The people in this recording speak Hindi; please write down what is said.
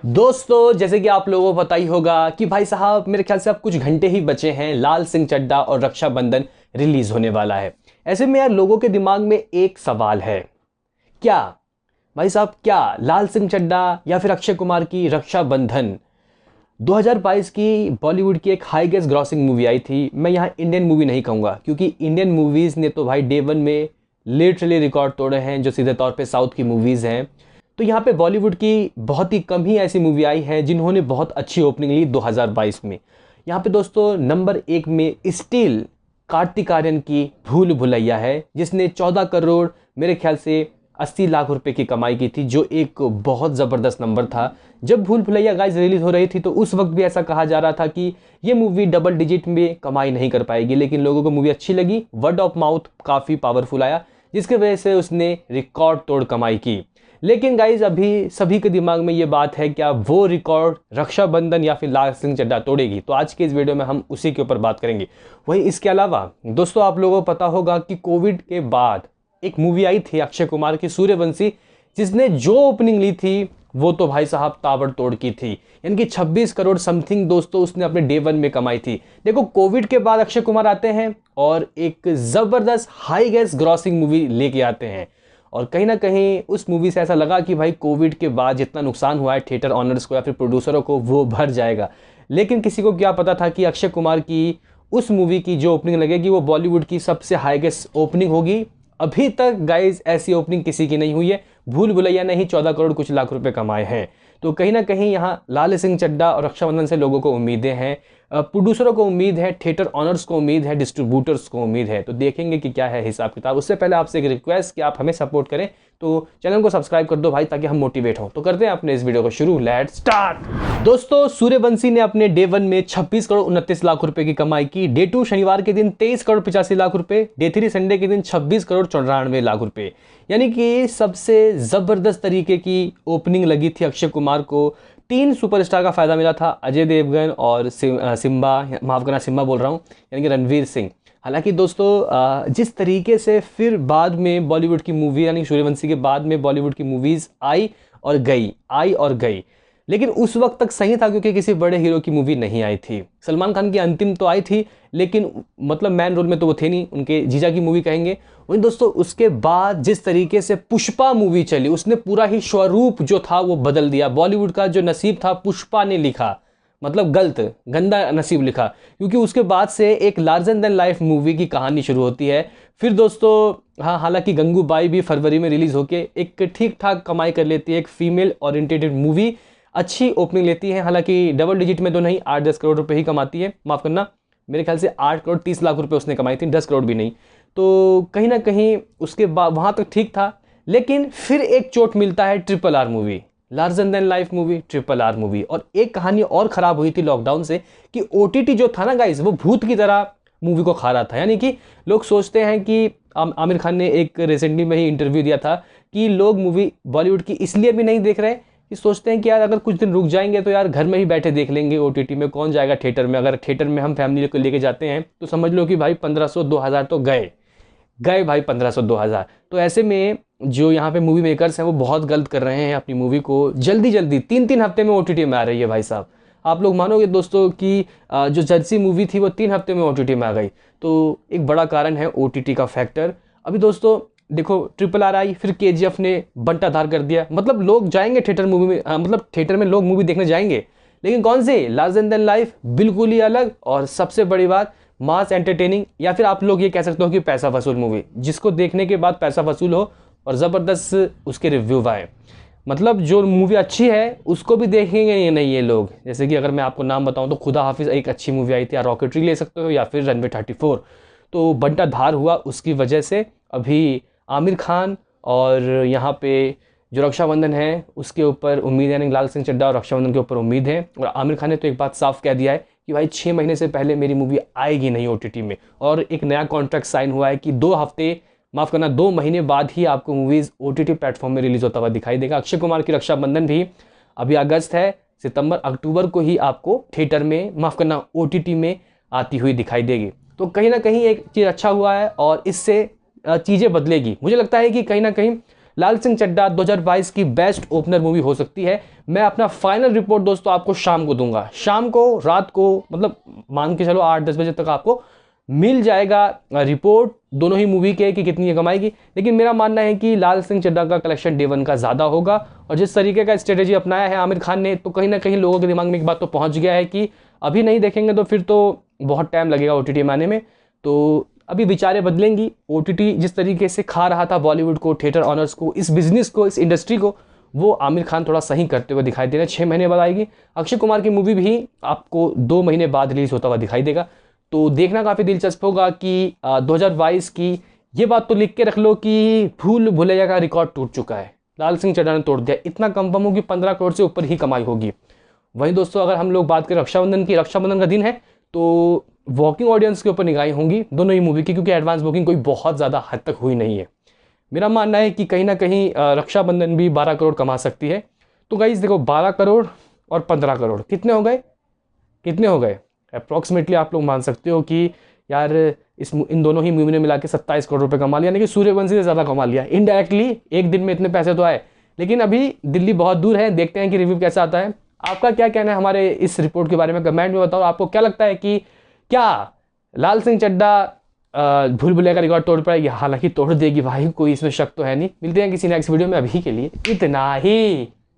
दोस्तों, जैसे कि आप लोगों को पता ही होगा कि भाई साहब मेरे ख्याल से अब कुछ घंटे ही बचे हैं, लाल सिंह चड्ढा और रक्षाबंधन रिलीज होने वाला है। ऐसे में यार लोगों के दिमाग में एक सवाल है, क्या भाई साहब, क्या लाल सिंह चड्ढा या फिर अक्षय कुमार की रक्षाबंधन 2022 की बॉलीवुड की एक हाई गेस ग्रॉसिंग मूवी आई थी। मैं यहाँ इंडियन मूवी नहीं कहूँगा क्योंकि इंडियन मूवीज़ ने तो भाई डे वन में लिटरली रिकॉर्ड तोड़े हैं जो सीधे तौर पे साउथ की मूवीज़ हैं। तो यहाँ पे बॉलीवुड की बहुत ही कम ही ऐसी मूवी आई है जिन्होंने बहुत अच्छी ओपनिंग ली 2022 में। यहाँ पे दोस्तों नंबर एक में स्टिल कार्तिक आर्यन की भूल भुलैया है, जिसने 14 करोड़ मेरे ख्याल से 80 लाख रुपए की कमाई की थी, जो एक बहुत ज़बरदस्त नंबर था। जब भूल भुलैया गाइस रिलीज हो रही थी तो उस वक्त भी ऐसा कहा जा रहा था कि ये मूवी डबल डिजिट में कमाई नहीं कर पाएगी, लेकिन लोगों को मूवी अच्छी लगी, वर्ड ऑफ माउथ काफ़ी पावरफुल आया, जिसके वजह से उसने रिकॉर्ड तोड़ कमाई की। लेकिन गाइज अभी सभी के दिमाग में ये बात है, क्या वो रिकॉर्ड रक्षाबंधन या फिर लाल सिंह चड्ढा तोड़ेगी? तो आज के इस वीडियो में हम उसी के ऊपर बात करेंगे। वहीं इसके अलावा दोस्तों आप लोगों को पता होगा कि कोविड के बाद एक मूवी आई थी अक्षय कुमार की, सूर्यवंशी, जिसने जो ओपनिंग ली थी वो तो भाई साहब ताबड़तोड़ की थी। यानी कि 26 करोड़ समथिंग दोस्तों उसने अपने डे वन में कमाई थी। देखो, कोविड के बाद अक्षय कुमार आते हैं और एक ज़बरदस्त हाई गैस ग्रॉसिंग मूवी लेके आते हैं, और कहीं ना कहीं उस मूवी से ऐसा लगा कि भाई कोविड के बाद जितना नुकसान हुआ है थिएटर ऑनर्स को या फिर प्रोड्यूसरों को वो भर जाएगा। लेकिन किसी को क्या पता था कि अक्षय कुमार की उस मूवी की जो ओपनिंग लगेगी वो बॉलीवुड की सबसे हाईएस्ट ओपनिंग होगी। अभी तक गाइज ऐसी ओपनिंग किसी की नहीं हुई है। भूल भुलैया ने ही 14 करोड़ कुछ लाख रुपए कमाए हैं। तो कहीं ना कहीं यहाँ लाल सिंह चड्ढा और रक्षाबंधन से लोगों को उम्मीदें हैं, प्रोड्यूसरों को उम्मीद है, थिएटर ऑनर्स को उम्मीद है, डिस्ट्रीब्यूटर्स को उम्मीद है। तो देखेंगे कि क्या है हिसाब किताब। उससे पहले आपसे एक रिक्वेस्ट कि आप हमें सपोर्ट करें, तो चैनल को सब्सक्राइब कर दो भाई, ताकि हम मोटिवेट हों। तो करते हैं अपने इस वीडियो को शुरू, लेट्स स्टार्ट। दोस्तों, सूर्यवंशी ने अपने डे वन में 26 करोड़ 29 लाख रुपए की कमाई की। डे टू शनिवार के दिन 23 करोड़ 85 लाख रुपए। डे थ्री संडे के दिन 26 करोड़ 94 लाख रुपए। यानी कि सबसे जबरदस्त तरीके की ओपनिंग लगी थी अक्षय कुमार को। तीन सुपरस्टार का फायदा मिला था, अजय देवगन और सिम्बा, माफ करना सिम्बा बोल रहा हूँ, यानी कि रणवीर सिंह। हालांकि दोस्तों जिस तरीके से फिर बाद में बॉलीवुड की मूवी, यानी सूर्यवंशी के बाद में बॉलीवुड की मूवीज़ आई और गई, लेकिन उस वक्त तक सही था क्योंकि किसी बड़े हीरो की मूवी नहीं आई थी। सलमान खान की अंतिम तो आई थी, लेकिन मतलब मैन रोल में तो वो थे नहीं, उनके जीजा की मूवी कहेंगे। वहीं दोस्तों उसके बाद जिस तरीके से पुष्पा मूवी चली, उसने पूरा ही स्वरूप जो था वो बदल दिया। बॉलीवुड का जो नसीब था पुष्पा ने लिखा, मतलब गलत गंदा नसीब लिखा, क्योंकि उसके बाद से एक लार्जर देन लाइफ मूवी की कहानी शुरू होती है। फिर दोस्तों हाँ, हालांकि गंगूबाई भी फरवरी में रिलीज होके एक ठीक ठाक कमाई कर लेती है। एक फीमेल ओरिएंटेड मूवी अच्छी ओपनिंग लेती है, हालांकि डबल डिजिट में तो नहीं, 8-10 करोड़ रुपए ही कमाती है। माफ़ करना, मेरे ख्याल से 8 करोड़ 30 लाख रुपए उसने कमाई थी, 10 करोड़ भी नहीं। तो कहीं ना कहीं उसके बाद वहाँ तक ठीक था, लेकिन फिर एक चोट मिलता है triple R movie, larger than life movie, triple R movie. और एक कहानी और ख़राब हुई थी लॉकडाउन से कि ओटीटी जो था ना गाइस, वो भूत की तरह मूवी को खा रहा था। यानी कि लोग सोचते हैं कि आमिर खान ने एक रिसेंटली में ही इंटरव्यू दिया था कि लोग मूवी बॉलीवुड की इसलिए भी नहीं देख रहे कि सोचते हैं कि यार अगर कुछ दिन रुक जाएंगे तो यार घर में ही बैठे देख लेंगे, ओटीटी में कौन जाएगा थिएटर में। अगर थिएटर में हम फैमिली को लेके जाते हैं तो समझ लो कि भाई 1500-2000 तो गए भाई, 1500-2000। तो ऐसे में जो यहाँ पे मूवी मेकर्स हैं वो बहुत गलत कर रहे हैं, अपनी मूवी को जल्दी 3-3 हफ्ते में ओटीटी में आ रही है। भाई साहब आप लोग मानोगे दोस्तों कि जो जर्सी मूवी थी वो 3 हफ्ते में ओटीटी में आ गई। तो एक बड़ा कारण है ओटीटी का फैक्टर। अभी दोस्तों देखो, ट्रिपल आर आई, फिर केजीएफ ने बंटाधार कर दिया। मतलब लोग जाएंगे थिएटर मूवी में, मतलब थिएटर में लोग मूवी देखने जाएंगे, लेकिन कौन से? लार्जर देन लाइफ, बिल्कुल ही अलग। और सबसे बड़ी बात, मास एंटरटेनिंग, या फिर आप लोग ये कह सकते हो कि पैसा वसूल मूवी, जिसको देखने के बाद पैसा वसूल हो और ज़बरदस्त उसके रिव्यू आए। मतलब जो मूवी अच्छी है उसको भी देखेंगे ये नहीं ये लोग। जैसे कि अगर मैं आपको नाम बताऊं तो खुदा हाफिज़ एक अच्छी मूवी आई थी, या रॉकेटरी ले सकते हो, या फिर रनवे 34। तो बंटाधार हुआ उसकी वजह से। अभी आमिर खान और यहाँ पे जो रक्षाबंधन है उसके ऊपर उम्मीद है, यानी लाल सिंह चड्ढा और रक्षाबंधन के ऊपर उम्मीद है। और आमिर खान ने तो एक बात साफ कह दिया है कि भाई 6 महीने से पहले मेरी मूवी आएगी नहीं ओटीटी में। और एक नया कॉन्ट्रैक्ट साइन हुआ है कि 2 महीने बाद ही आपको मूवीज़ ओटीटी प्लेटफॉर्म में रिलीज होता हुआ दिखाई देगा। अक्षय कुमार की रक्षाबंधन भी अभी अगस्त है, सितंबर अक्टूबर को ही आपको थिएटर में, माफ़ करना, ओटीटी में आती हुई दिखाई देगी। तो कहीं ना कहीं एक चीज़ अच्छा हुआ है और इससे चीज़ें बदलेगी। मुझे लगता है कि कहीं ना कहीं लाल सिंह चड्ढा 2022 की बेस्ट ओपनर मूवी हो सकती है। मैं अपना फाइनल रिपोर्ट दोस्तों आपको शाम को दूंगा, शाम को, रात को, मतलब मान के चलो 8-10 बजे तक आपको मिल जाएगा रिपोर्ट दोनों ही मूवी के कि कितनी कमाएगी। लेकिन मेरा मानना है कि लाल सिंह चड्ढा का कलेक्शन डे 1 का ज़्यादा होगा, और जिस तरीके का स्ट्रेटेजी अपनाया है आमिर खान ने, तो कहीं ना कहीं लोगों के दिमाग में एक बात तो पहुंच गया है कि अभी नहीं देखेंगे तो फिर तो बहुत टाइम लगेगा OTT में आने में। तो अभी विचारें बदलेंगी। OTT जिस तरीके से खा रहा था बॉलीवुड को, थिएटर ऑनर्स को, इस बिजनेस को, इस इंडस्ट्री को, वो आमिर खान थोड़ा सही करते हुए दिखाई दे रहे हैं। 6 महीने बाद आएगी। अक्षय कुमार की मूवी भी आपको 2 महीने बाद रिलीज होता हुआ दिखाई देगा। तो देखना काफ़ी दिलचस्प होगा कि 2022 की ये बात तो लिख के रख लो कि भूल भुलैया का रिकॉर्ड टूट चुका है, लाल सिंह चड्ढा ने तोड़ दिया। इतना कंफर्म होगी 15 करोड़ से ऊपर ही कमाई होगी। वहीं दोस्तों अगर हम लोग बात करें रक्षाबंधन की, रक्षाबंधन का दिन है तो वॉकिंग ऑडियंस के ऊपर निगाहें होंगी दोनों ही मूवी की, क्योंकि एडवांस बुकिंग कोई बहुत ज़्यादा हद तक हुई नहीं है। मेरा मानना है कि कहीं ना कहीं रक्षाबंधन भी 12 करोड़ कमा सकती है। तो गाइस देखो, 12 करोड़ और 15 करोड़ कितने हो गए, कितने हो गए? अप्रॉक्सीमेटली आप लोग मान सकते हो कि यार इन दोनों ही मूवी ने मिला के 27 करोड़ रुपए कमा लिया, यानी कि सूर्यवंशी से ज़्यादा कमा लिया इनडायरेक्टली। एक दिन में इतने पैसे तो आए, लेकिन अभी दिल्ली बहुत दूर है। देखते हैं कि रिव्यू कैसा आता है। आपका क्या कहना है हमारे इस रिपोर्ट के बारे में, कमेंट में बताओ। आपको क्या लगता है कि क्या लाल सिंह चड्ढा भूल भुलैया का रिकॉर्ड तोड़ पाएगी? हालांकि तोड़ देगी भाई, कोई इसमें शक तो है नहीं। मिलते हैं किसी नेक्स्ट वीडियो में, अभी के लिए इतना ही।